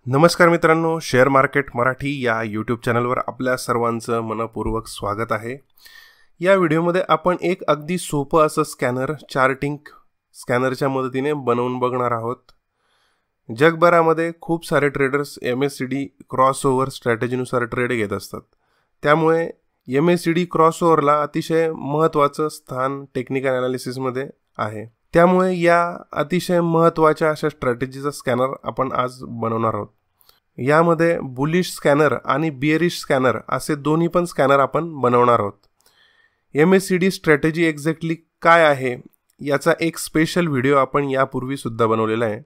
नमस्कार मित्रांनो, share market Marathi या यूट्यूब चॅनलवर आपल्या सर्वांचं मनपूर्वक स्वागत आहे। या व्हिडिओमध्ये आपण एक अगदी सोपं असं स्कॅनर चार्टिंग स्कॅनरच्या मदतीने बनवून बघणार आहोत। जगभरामध्ये खूप सारे ट्रेडर्स MACD क्रॉसओव्हर स्ट्रॅटेजीनुसार ट्रेड घेत असतात। त्यामुळे MACD क्रॉसओव्हरला अतिशय महत्त्वाचं स्थान टेक्निकल ॲनालिसिसमध्ये आहे। त्यामुळे या अतिशय महत्त्वाच्या अशा स्ट्रॅटेजीचा स्कॅनर आपण आज बनवणार आहोत। यामध्ये बुलिश स्कॅनर आणि बिअरिश स्कॅनर असे दोन्ही पण स्कॅनर आपण बनवणार आहोत। MACD स्ट्रॅटेजी एक्झॅक्टली काय आहे याचा एक स्पेशल व्हिडिओ आपण यापूर्वी सुद्धा बनवलेला आहे।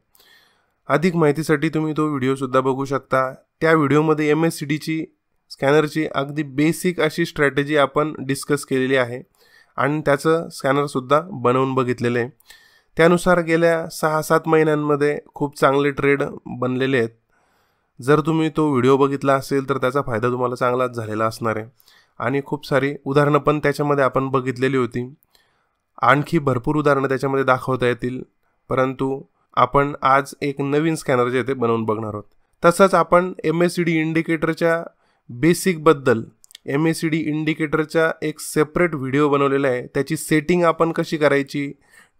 अधिक माहितीसाठी तुम्ही तो व्हिडिओ सुद्धा बघू शकता। त्या व्हिडिओमध्ये MACDची स्कॅनरची अगदी बेसिक अशी स्ट्रॅटेजी आपण डिस्कस केलेली आहे आणि त्याचं स्कॅनर सुद्धा बनवून बघितलेले आहे। त्यानुसार गेल्या 6-7 महिन्यांमध्ये खूप चांगले ट्रेड बनलेले आहेत। जर तुम्ही तो व्हिडिओ बघितला असेल तर त्याचा फायदा तुम्हाला चांगलाच झालेला असणार आहे आणि खूप सारी उदाहरणं पण त्याच्यामध्ये आपण बघितलेली होती। आणखी भरपूर उदाहरणं त्याच्यामध्ये दाखवता येतील, परंतु आपण आज एक नवीन स्कॅनर जे ते बनवून बघणार आहोत। तसंच आपण MACD इंडिकेटरच्या बेसिकबद्दल MACD इंडिकेटरचा एक सेपरेट व्हिडिओ बनवलेला आहे। त्याची सेटिंग आपण कशी करायची,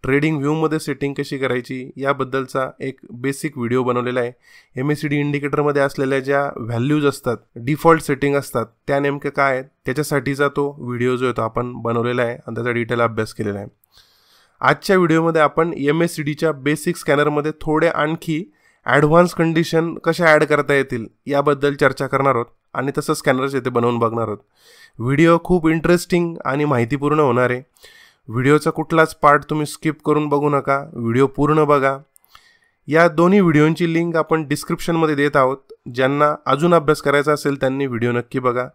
ट्रेडिंग व्ह्यूमध्ये सेटिंग कशी करायची याबद्दलचा एक बेसिक व्हिडिओ बनवलेला आहे। MACD इंडिकेटरमध्ये असलेल्या ज्या व्हॅल्यूज असतात, डिफॉल्ट सेटिंग असतात, त्या नेमक्या काय आहेत त्याच्यासाठीचा तो व्हिडिओ जो आहे तो आपण बनवलेला आहे आणि त्याचा डिटेल अभ्यास केलेला आहे। आजच्या व्हिडिओमध्ये आपण MACDच्या बेसिक स्कॅनरमध्ये थोडे आणखी ॲडव्हान्स कंडिशन कशा ॲड करता येतील याबद्दल चर्चा करणार आहोत आणि तसं स्कॅनर्स येथे बनवून बघणार आहोत। व्हिडिओ खूप इंटरेस्टिंग आणि माहितीपूर्ण होणार आहे। व्हिडिओचा कुठलाच पार्ट तुम्ही स्किप करून बघू नका, व्हिडिओ पूर्ण बघा। या दोन्ही व्हिडिओंची लिंक आपण डिस्क्रिप्शनमध्ये देत आहोत। ज्यांना अजून अभ्यास करायचा असेल त्यांनी व्हिडिओ नक्की बघा।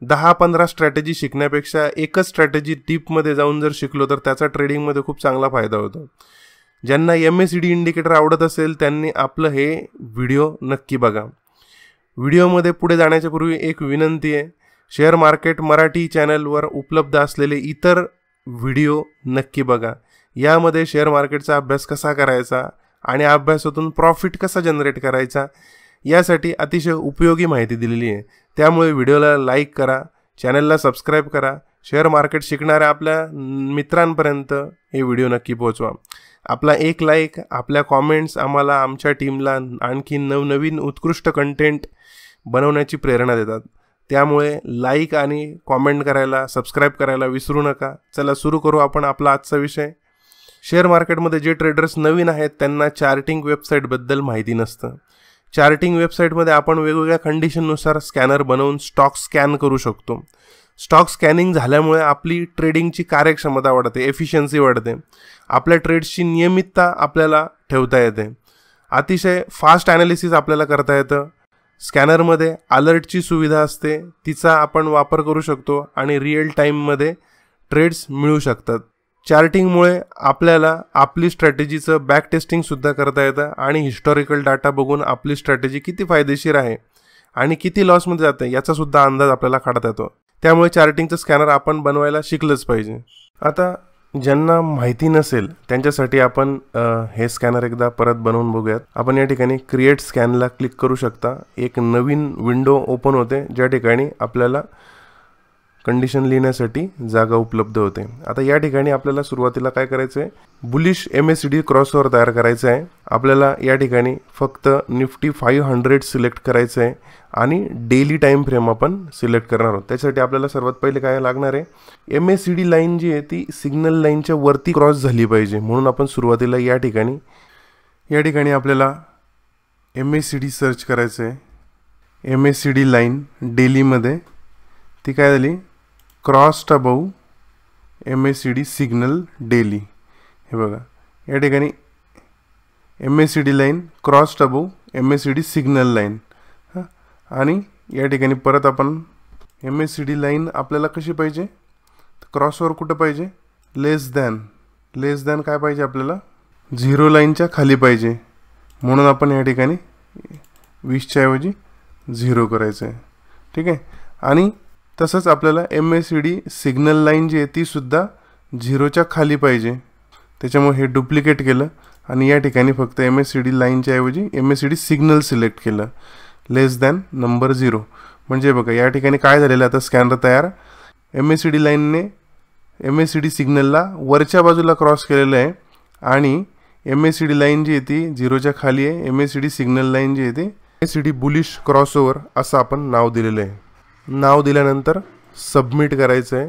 10-15 स्ट्रॅटेजी शिकण्यापेक्षा एकच स्ट्रॅटेजी डीपमध्ये जाऊन जर शिकलो तर त्याचा ट्रेडिंगमध्ये खूप चांगला फायदा होतो। ज्यांना MACD इंडिकेटर आवडत असेल त्यांनी आपलं हे व्हिडिओ नक्की बघा। व्हिडिओमध्ये पुढे जाण्याच्या पूर्वी एक विनंती आहे, शेअर मार्केट मराठी चॅनलवर उपलब्ध असलेले इतर व्हिडिओ नक्की बघा। यामध्ये शेअर मार्केटचा अभ्यास कसा करायचा आणि अभ्यासातून प्रॉफिट कसा जनरेट करायचा यासाठी अतिशय उपयोगी माहिती दिलेली आहे। त्यामुळे व्हिडिओला लाईक करा, चॅनलला सबस्क्राईब करा, शेअर मार्केट शिकणाऱ्या आपल्या मित्रांपर्यंत हे व्हिडिओ नक्की पोहोचवा। आपला एक लाईक, आपल्या कॉमेंट्स आम्हाला आमच्या टीमला आणखी नवनवीन उत्कृष्ट कंटेंट बनवण्याची प्रेरणा देतात। त्यामुळे लाईक आणि कॉमेंट करायला, सबस्क्राईब करायला विसरू नका। चला सुरू करू आपण आपला आजचा विषय। शेअर मार्केटमध्ये जे ट्रेडर्स नवीन आहेत त्यांना चार्टिंग वेबसाईटबद्दल माहिती नसतं। चार्टिंग वेबसाईटमध्ये आपण वेगवेगळ्या कंडिशननुसार स्कॅनर बनवून स्टॉक स्कॅन करू शकतो। स्टॉक स्कॅनिंग झाल्यामुळे आपली ट्रेडिंगची कार्यक्षमता वाढते, एफिशियन्सी वाढते, आपल्या ट्रेड्सची नियमितता आपल्याला ठेवता येते, अतिशय फास्ट ॲनालिसिस आपल्याला करता येतं। स्कॅनरमध्ये अलर्टची सुविधा असते, तिचा आपण वापर करू शकतो आणि रिअल टाईममध्ये ट्रेड्स मिळू शकतात। चार्टिंगमुळे आपल्याला आपली स्ट्रॅटेजीचं बॅक टेस्टिंगसुद्धा करता येतं आणि हिस्टॉरिकल डाटा बघून आपली स्ट्रॅटेजी किती फायदेशीर आहे आणि किती लॉसमध्ये जाते याचासुद्धा अंदाज आपल्याला काढता येतो। त्यामुळे चार्टिंगचं स्कॅनर आपण बनवायला शिकलंच पाहिजे। आता ज्यांना माहिती नसेल त्यांच्यासाठी आपण हे स्कॅनर एकदा परत बनवून बघूयात। आपण या ठिकाणी क्रिएट स्कॅनला क्लिक करू शकता। एक नवीन विंडो ओपन होते ज्या ठिकाणी आपल्याला कंडिशन लिहिण्यासाठी जागा उपलब्ध होते। आता या ठिकाणी आपल्याला सुरुवातीला काय करायचं आहे, बुलिश MACD क्रॉसओव्हर तयार करायचं आहे। आपल्याला या ठिकाणी फक्त निफ्टी 500 सिलेक्ट करायचं आहे आणि डेली टाईम फ्रेम आपण सिलेक्ट करणार आहोत। त्यासाठी आपल्याला सर्वात पहिले काय लागणार आहे, MACD लाईन जी आहे ती सिग्नल लाईनच्या वरती क्रॉस झाली पाहिजे। म्हणून आपण सुरुवातीला या ठिकाणी आपल्याला MACD सर्च करायचं आहे। MACD लाईन डेलीमध्ये ती काय झाली, crossed above MACD signal daily. हे बघा या ठिकाणी MACD line crossed above MACD signal line. आणि या ठिकाणी परत आपण MACD लाईन आपल्याला कशी पाहिजे, क्रॉसओव्हर कुठं पाहिजे, लेस दॅन काय पाहिजे आपल्याला, 0 लाईनच्या खाली पाहिजे। म्हणून आपण या ठिकाणी 20च्या ऐवजी 0 करायचं आहे, ठीक आहे। आणि तसंच आपल्याला MACD सिग्नल लाईन जी आहे ती सुद्धा 0च्या खाली पाहिजे। त्याच्यामुळे हे डुप्लिकेट केलं आणि या ठिकाणी फक्त MACD लाईनच्या ऐवजी MACD सिग्नल सिलेक्ट केलं, लेस दॅन नंबर 0. म्हणजे बघा या ठिकाणी काय झालेलं, आता स्कॅनर तयार. MACD लाईनने MACD सिग्नलला वरच्या बाजूला क्रॉस केलेलं आहे आणि MACD लाईन जी आहे ती 0च्या खाली आहे. MACD सिग्नल लाईन जी आहे ती MACD बुलिश क्रॉसओव्हर असं आपण नाव दिलेलं आहे. नाव दिल्यानंतर सबमिट करायचं आहे.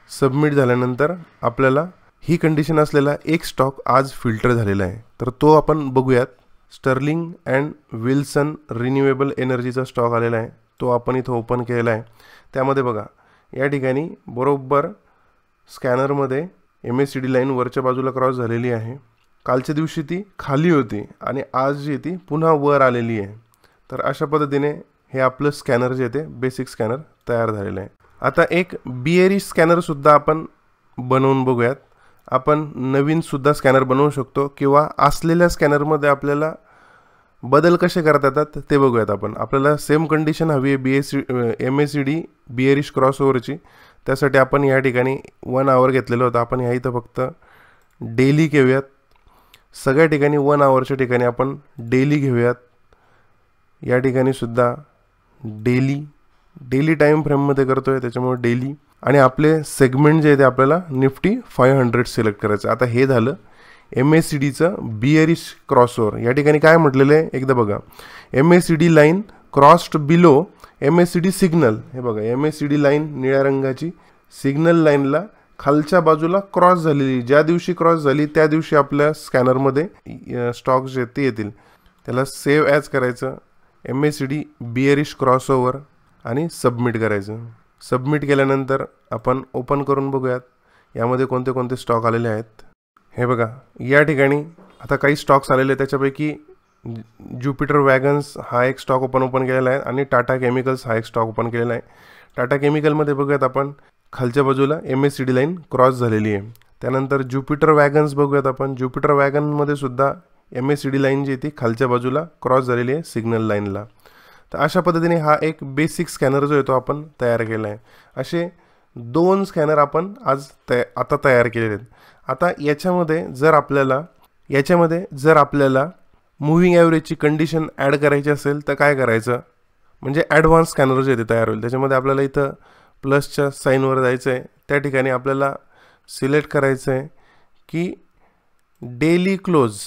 सबमिट झाल्यानंतर आपल्याला ही कंडिशन असलेला एक स्टॉक आज फिल्टर झालेला आहे, तर तो आपण बघूयात. स्टर्लिंग अँड विल्सन रिन्युएबल एनर्जीचा स्टॉक आलेला आहे, तो आपण इथं ओपन केलेला आहे. त्यामध्ये बघा या ठिकाणी बरोबर स्कॅनरमध्ये MACD लाईन वरच्या बाजूला क्रॉस झालेली आहे. कालच्या दिवशी ती खाली होती आणि आज जी ती पुन्हा वर आलेली आहे. तर अशा पद्धतीने हे आपलं स्कॅनर जे ते बेसिक स्कॅनर तयार झालेलं आहे. आता एक बियरिश स्कॅनरसुद्धा आपण बनवून बघूयात. आपण नवीनसुद्धा स्कॅनर बनवू शकतो किंवा असलेल्या स्कॅनरमध्ये आपल्याला बदल कसे करता येतात ते बघूयात आपण. आपल्याला सेम कंडिशन हवी आहे MACD बियरिश क्रॉसओव्हरची. त्यासाठी आपण या ठिकाणी 1 आवर घेतलेलं होतं. आपण ह्या इथं फक्त डेली घेऊयात. सगळ्या ठिकाणी 1 आवरच्या ठिकाणी आपण डेली घेऊयात. या ठिकाणी सुद्धा डेली टाईम फ्रेममध्ये करतो आहे, त्याच्यामुळे डेली. आणि आपले सेगमेंट जे आहे ते आपल्याला निफ्टी 500 सिलेक्ट करायचं. आता हे झालं MACDचं बियरिश क्रॉसओव्हर. या ठिकाणी काय म्हटलेलं आहे एकदा बघा, MACD line crossed below MACD signal. हे बघा MACD लाईन निळ्या रंगाची सिग्नल लाईनला खालच्या बाजूला क्रॉस झालेली. ज्या दिवशी क्रॉस झाली त्या दिवशी आपल्या स्कॅनरमध्ये स्टॉक जे ते येतील. त्याला सेव्ह ॲज करायचं, MACD बियरिश क्रॉसओव्हर आणि सबमिट करायचं. सबमिट केल्यानंतर आपण ओपन करून बघूयात यामध्ये कोणते कोणते स्टॉक आलेले आहेत. हे बघा या ठिकाणी आता काही स्टॉक्स आलेले आहेत. त्याच्यापैकी ज्युपिटर वॅगन्स हा एक स्टॉक ओपन केलेला आहे आणि टाटा केमिकल्स हा एक स्टॉक ओपन केलेला आहे. टाटा केमिकलमध्ये बघूयात आपण खालच्या बाजूला MACD लाईन क्रॉस झालेली आहे. त्यानंतर ज्युपिटर वॅगन्स बघूयात आपण. ज्युपिटर वॅगनमध्ये सुद्धा MACD लाईन जी ती खालच्या बाजूला क्रॉस झालेली आहे सिग्नल लाईनला. तर अशा पद्धतीने हा एक बेसिक स्कॅनर जो आहे तो आपण तयार केला आहे. असे 2 स्कॅनर आपण आज आता तयार केलेले आहेत. आता याच्यामध्ये जर आपल्याला मूव्हिंग ॲव्हरेजची कंडिशन ॲड करायची असेल तर काय करायचं, म्हणजे ॲडव्हान्स स्कॅनर जे ते तयार होईल. त्याच्यामध्ये आपल्याला इथं प्लसच्या साईनवर जायचं आहे. त्या ठिकाणी आपल्याला सिलेक्ट करायचं आहे की डेली क्लोज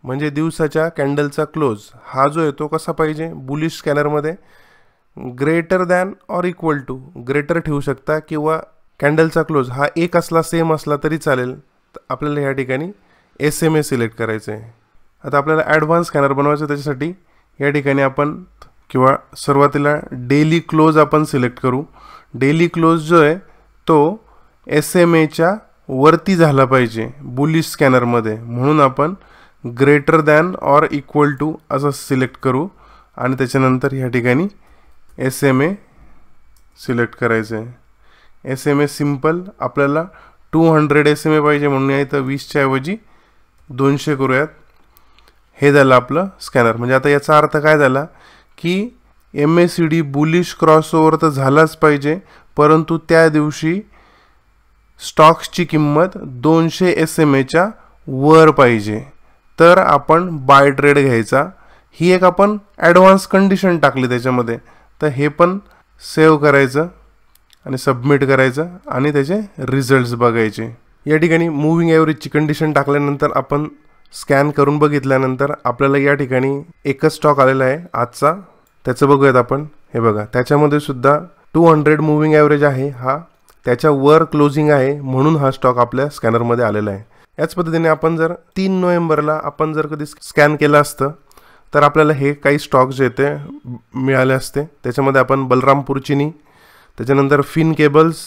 म्हणजे दिवसाच्या कॅन्डलचा क्लोज हा जो आहे तो कसा पाहिजे. बुलिश स्कॅनरमध्ये greater than or equal to greater ठेवू शकता किंवा कॅन्डलचा क्लोज हा 1 असला सेम असला तरी चालेल. तर आपल्याला ह्या ठिकाणी SMA सिलेक्ट करायचं आहे. आता आपल्याला ॲडव्हान्स स्कॅनर बनवायचं, त्याच्यासाठी या ठिकाणी आपण किंवा सुरुवातीला डेली क्लोज आपण सिलेक्ट करू. डेली क्लोज जो आहे तो SMAच्या वरती झाला पाहिजे बुलिश स्कॅनरमध्ये, म्हणून आपण greater than or equal to असं सिलेक्ट करू आणि त्याच्यानंतर ह्या ठिकाणी SMA सिलेक्ट करायचं आहे. SMA सिम्पल आपल्याला 200 SMA पाहिजे म्हणून या इथं 20च्या ऐवजी 200 करूयात. हे झालं आपलं स्कॅनर. म्हणजे आता याचा अर्थ काय झाला की MACD बुलिश क्रॉसओव्हर तर झालाच पाहिजे, परंतु त्या दिवशी स्टॉक्सची किंमत 200 SMAच्या वर पाहिजे, तर आपण बाय ट्रेड घ्यायचा. ही एक आपण ॲडव्हान्स कंडिशन टाकली त्याच्यामध्ये. तर हे पण सेव्ह करायचं आणि सबमिट करायचं आणि त्याचे रिझल्ट्स बघायचे. या ठिकाणी मूव्हिंग ॲव्हरेजची कंडिशन टाकल्यानंतर आपण स्कॅन करून बघितल्यानंतर आपल्याला या ठिकाणी एकच स्टॉक आलेला आहे आजचा, त्याचं बघूयात आपण. हे बघा त्याच्यामध्ये सुद्धा 200 मूव्हिंग ॲव्हरेज आहे, हा त्याच्या वर क्लोजिंग आहे म्हणून हा स्टॉक आपल्या स्कॅनरमध्ये आलेला आहे. याच पद्धतीने आपण जर 3 नोव्हेंबरला आपण जर कधी स्कॅन केलं असतं तर आपल्याला हे काही स्टॉक्स जे ते मिळाले असते. त्याच्यामध्ये आपण बलरामपूर चिनी, त्याच्यानंतर फिन केबल्स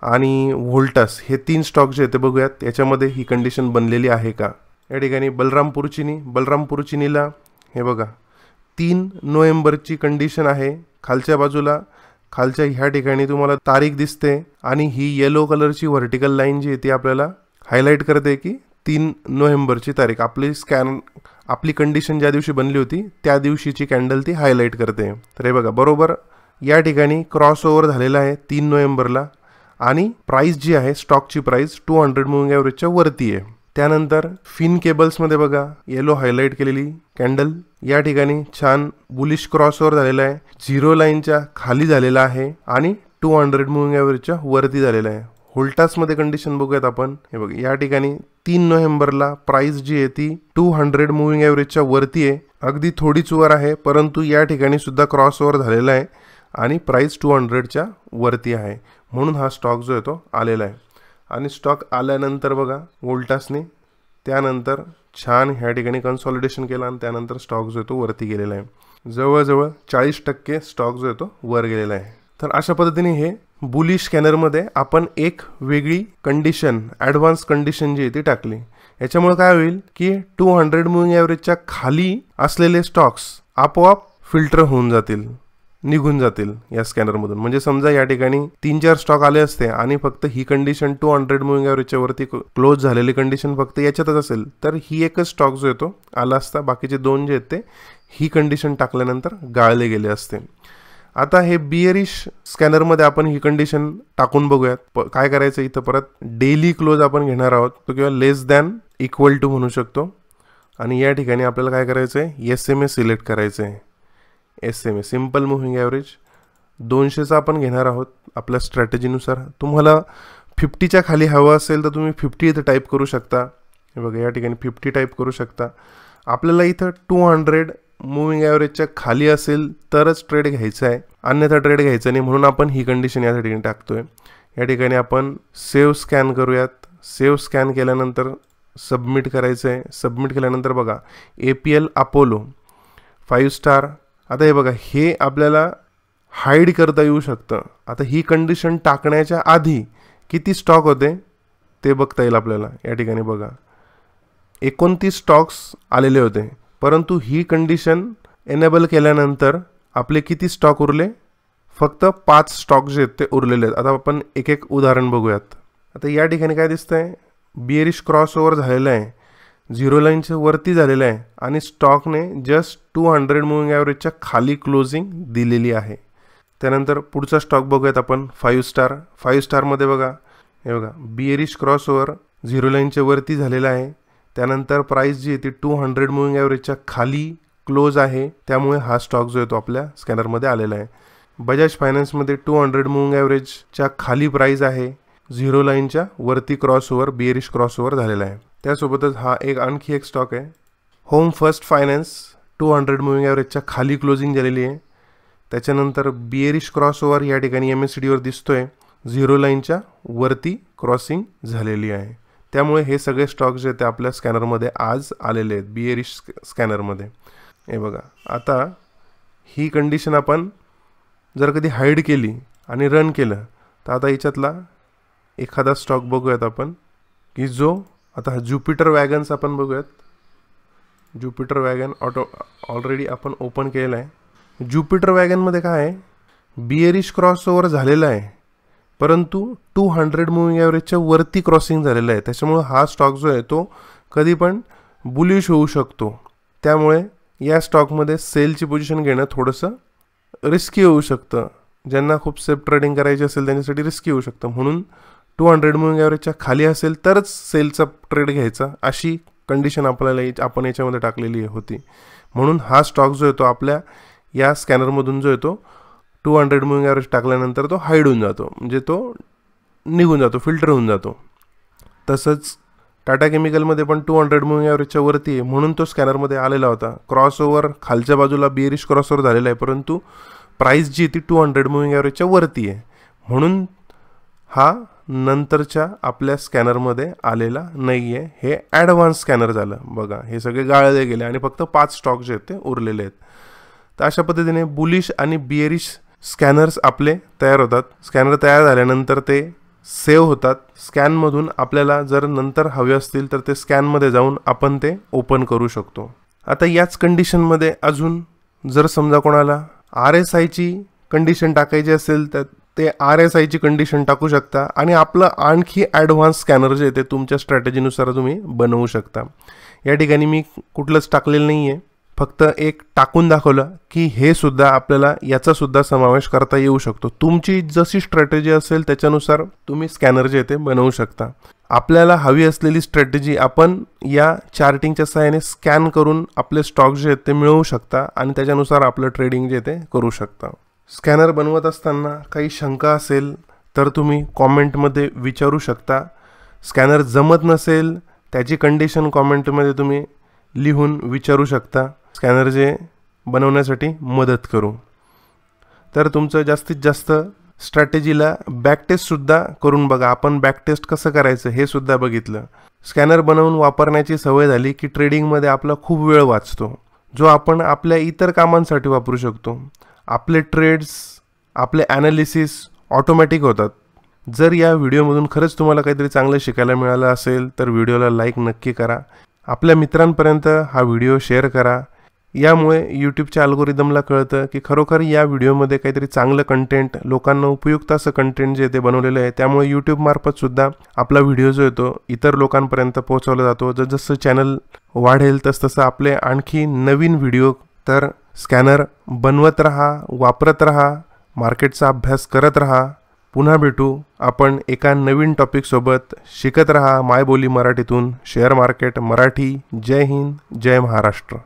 आणि व्होल्टास हे 3 स्टॉक जे ते बघूयात याच्यामध्ये ही कंडिशन बनलेली आहे का. या ठिकाणी बलरामपूर चिनीला हे बघा 3 नोव्हेंबरची कंडिशन आहे. खालच्या बाजूला खालच्या ह्या ठिकाणी तुम्हाला तारीख दिसते आणि ही येलो कलरची व्हर्टिकल लाईन जी आहे ती आपल्याला हायलाईट करते की 3 नोव्हेंबरची तारीख. आपली कंडिशन ज्या दिवशी बनली होती त्या दिवशीची कॅन्डल ती हायलाईट करते. तर हे बघा बरोबर या ठिकाणी क्रॉसओव्हर झालेला आहे 3 नोव्हेंबरला आणि प्राइस जी आहे स्टॉकची प्राइस 200 मूव्हिंग ॲव्हरेजच्या वरती आहे. त्यानंतर फिन केबल्समध्ये बघा येलो हायलाइट केलेली कॅन्डल, या ठिकाणी छान बुलिश क्रॉसओव्हर झालेला आहे, 0 लाईनच्या खाली झालेला आहे आणि 200 मुव्हिंग ॲव्हरेजच्या वरती झालेला आहे. होल्टासमध्ये कंडिशन बघूयात आपण. हे बघ, या ठिकाणी 3 नोव्हेंबरला प्राइस जी आहे ती 200 मुव्हिंग ॲव्हरेजच्या वरती आहे, अगदी थोडीच वर आहे, परंतु या ठिकाणी सुद्धा क्रॉसओव्हर झालेला आहे आणि प्राइस 200च्या वरती आहे, म्हणून हा स्टॉक जो आहे तो आलेला आहे. आणि स्टॉक आल्यानंतर बघा वोल्टासने त्यानंतर छान ह्या ठिकाणी कन्सॉलिडेशन केलं आणि त्यानंतर स्टॉक जो आहे तो वरती गेलेला आहे. जवळजवळ 40% स्टॉक जो आहे तो वर गेलेला आहे. तर अशा पद्धतीने हे बुलिश स्कॅनरमध्ये आपण एक वेगळी कंडिशन, ॲडव्हान्स कंडिशन जी आहे ती टाकली. याच्यामुळे काय होईल की 200 मुव्हिंग ॲव्हरेजच्या खाली असलेले स्टॉक्स आपोआप फिल्टर होऊन जातील, निघून जातील या स्कॅनरमधून. म्हणजे समजा या ठिकाणी 3-4 स्टॉक आले असते आणि फक्त ही कंडिशन 200 मुव्हिंग ॲव्हरेजच्या वरती क्लोज झालेली कंडिशन फक्त याच्यातच असेल, तर ही एकच स्टॉक जो येतो आला असता, बाकीचे 2 जे आहेत ते ही कंडिशन टाकल्यानंतर गाळले गेले असते. आता हे बियरिश स्कॅनरमध्ये आपण ही कंडिशन टाकून बघूयात. काय करायचं, इथं परत डेली क्लोज आपण घेणार आहोत, तो किंवा लेस दॅन इक्वल टू म्हणू शकतो. आणि या ठिकाणी आपल्याला काय करायचं आहे, SMA सिलेक्ट करायचं आहे. SMA सिम्पल मुव्हिंग ॲव्हरेज 200चा आपण घेणार आहोत आपल्या स्ट्रॅटेजीनुसार. तुम्हाला 50च्या खाली हवं असेल तर तुम्ही 50 इथं टाईप करू शकता. हे बघा, या ठिकाणी 50 टाईप करू शकता. आपल्याला इथं 200 मुव्हिंग ॲव्हरेजच्या खाली असेल तरच ट्रेड घ्यायचा आहे, अन्यथा ट्रेड घ्यायचं नाही, म्हणून आपण ही कंडिशन या ठिकाणी टाकतोय. या ठिकाणी आपण सेव्ह स्कॅन करूयात. सेव्ह स्कॅन केल्यानंतर सबमिट करायचं आहे. सबमिट केल्यानंतर बघा APL अपोलो 5 स्टार. आता हे बघा, हे आपल्याला हाईड करता येऊ शकतं. आता ही कंडिशन टाकण्याच्या आधी किती स्टॉक होते ते बघता येईल आपल्याला. या ठिकाणी बघा 29 स्टॉक्स आलेले होते, परंतु ही कंडिशन एनेबल केल्यानंतर आपले किती स्टॉक उरले, फक्त 5 स्टॉक जे आहेत ते उरलेले आहेत. आता आपण एक एक उदाहरण बघूयात. आता या ठिकाणी काय दिसतंय, बियरिश क्रॉसओव्हर झालेला आहे, 0 लाईनच्या वरती झालेलं आहे आणि स्टॉकने जस्ट 200 मुव्हिंग ॲव्हरेजच्या खाली क्लोजिंग दिलेली आहे. त्यानंतर पुढचा स्टॉक बघूयात आपण 5 स्टार. 5 स्टारमध्ये बघा, हे बघा बियरिश क्रॉसओव्हर 0 लाईनच्या वरती झालेला आहे, त्यानंतर प्राइस जी आहे ती 200 मुव्हिंग ॲव्हरेजच्या खाली क्लोज आहे, त्यामुळे हा स्टॉक जो आहे तो आपल्या स्कॅनरमध्ये आलेला आहे. बजाज फायनान्समध्ये 200 मुव्हिंग ॲव्हरेजच्या खाली प्राइस आहे, 0 लाईनच्या वरती क्रॉसओव्हर, बियरिश क्रॉसओव्हर झालेला आहे. त्यासोबतच हा आणखी एक स्टॉक आहे होम फर्स्ट फायनान्स, 200 मुव्हिंग ॲव्हरेजच्या खाली क्लोजिंग झालेली आहे. त्याच्यानंतर बियरिश क्रॉसओव्हर या ठिकाणी MACDवर दिसतोय, 0 लाईनच्या वरती क्रॉसिंग झालेली आहे. त्यामुळे हे सगळे स्टॉक जे ते आपल्या स्कॅनरमध्ये आज आलेले आहेत बियरिश स्कॅनरमध्ये. हे बघा, आता ही कंडिशन आपण जर कधी हाईड केली आणि रन केलं तर आता याच्यातला एखादा स्टॉक बघूयात आपण की जो आता ज्युपिटर वॅगन्स आपण बघूयात. ज्युपिटर वॅगन ऑलरेडी आपण ओपन केलेला आहे. ज्युपिटर वॅगनमध्ये काय आहे, बियरिश क्रॉसओव्हर झालेला आहे, परंतु 200 मुव्हिंग ॲव्हरेजच्या वरती क्रॉसिंग झालेला आहे. त्याच्यामुळे हा स्टॉक जो आहे तो कधी पण बुलिश होऊ शकतो. त्यामुळे या स्टॉकमध्ये सेलची पोझिशन घेणं थोडंसं रिस्की होऊ शकतं. ज्यांना खूप सेफ ट्रेडिंग करायची असेल त्यांच्यासाठी रिस्की होऊ शकतं. म्हणून 200 मुव्हिंग ॲव्हरेजच्या खाली असेल तरच सेलचा ट्रेड घ्यायचा, अशी कंडिशन आपण याच्यामध्ये टाकलेली होती. म्हणून हा स्टॉक जो आहे तो आपल्या या स्कॅनरमधून जो येतो 200 मुव्हिंग ॲव्हरेज टाकल्यानंतर तो हाईड होऊन जातो, म्हणजे तो निघून जातो, फिल्टर होऊन जातो. तसंच टाटा केमिकलमध्ये पण 200 मुव्हिंग ॲव्हरेजच्या वरती आहे, म्हणून तो स्कॅनरमध्ये आलेला होता. क्रॉसओव्हर खालच्या बाजूला बियरिश क्रॉसओव्हर झालेला आहे, परंतु प्राइस जी ती 200 मुव्हिंग ॲव्हरेजच्या वरती आहे, म्हणून हा नंतरच्या आपल्या स्कॅनरमध्ये आलेला नाही आहे. हे ॲडव्हान्स स्कॅनर झालं. बघा, हे सगळे गाळले गेले आणि फक्त 5 स्टॉक जे आहेत ते उरलेले आहेत. तर अशा पद्धतीने बुलिश आणि बियरिश स्कॅनर्स आपले तयार होतात. स्कॅनर तयार झाल्यानंतर ते सेव्ह होतात. स्कॅनमधून आपल्याला जर नंतर हवे असतील तर ते स्कॅनमध्ये जाऊन आपण ते ओपन करू शकतो. आता याच कंडिशनमध्ये अजून जर समजा कोणाला RSIची कंडिशन टाकायची असेल तर ते RSIची कंडिशन टाकू शकता आणि आपलं आणखी ॲडव्हान्स स्कॅनर जे ते तुमच्या स्ट्रॅटेजीनुसार तुम्ही बनवू शकता. या ठिकाणी मी कुठलंच टाकलेलं नाही आहे, फक्त एक टाकून दाखवलं की हे सुद्धा आपल्याला याचा सुद्धा समावेश करता येऊ शकतो. तुमची जशी स्ट्रॅटेजी असेल त्याच्यानुसार तुम्ही स्कॅनर जे ते बनवू शकता. आपल्याला हवी असलेली स्ट्रॅटेजी आपण या चार्टिंगच्या सहाय्याने स्कॅन करून आपले स्टॉक जे आहेत ते मिळवू शकता आणि त्याच्यानुसार आपलं ट्रेडिंग जे ते करू शकता. स्कॅनर बनवत असताना काही शंका असेल तर तुम्ही कॉमेंटमध्ये विचारू शकता. स्कॅनर जमत नसेल त्याची कंडिशन कॉमेंटमध्ये तुम्ही लिहून विचारू शकता. स्कॅनर जे बनवण्यासाठी मदत करू. तर तुमचं जास्तीत जास्त स्ट्रॅटेजीला बॅकटेस्टसुद्धा करून बघा. आपण बॅकटेस्ट कसं करायचं हे सुद्धा बघितलं. स्कॅनर बनवून वापरण्याची सवय झाली की ट्रेडिंगमध्ये आपला खूप वेळ वाचतो, जो आपण आपल्या इतर कामांसाठी वापरू शकतो. आपले ट्रेड्स, आपले ॲनालिसिस ऑटोमॅटिक होतात. जर या व्हिडिओमधून खरंच तुम्हाला काहीतरी चांगलं शिकायला मिळालं असेल तर व्हिडिओला लाईक नक्की करा. आपल्या मित्रांपर्यंत हा व्हिडिओ शेअर करा. यामुळे यूट्यूबच्या अल्गोरिदमला कळतं की खरोखर या व्हिडिओमध्ये काहीतरी चांगलं कंटेंट, लोकांना उपयुक्त असं कंटेंट जे ते बनवलेलं आहे. त्यामुळे यूट्यूबमार्फतसुद्धा आपला व्हिडिओ जो येतो इतर लोकांपर्यंत पोहोचवला जातो. जसं चॅनल वाढेल तसतसं आपले आणखी नवीन व्हिडिओ. तर स्कॅनर बनवत राहा, वापरत राहा, मार्केटचा अभ्यास करत राहा. पुन्हा भेटू आपण एका नवीन टॉपिकसोबत. शिकत राहा मायबोली मराठीतून. Share market Marathi. जय हिंद, जय महाराष्ट्र.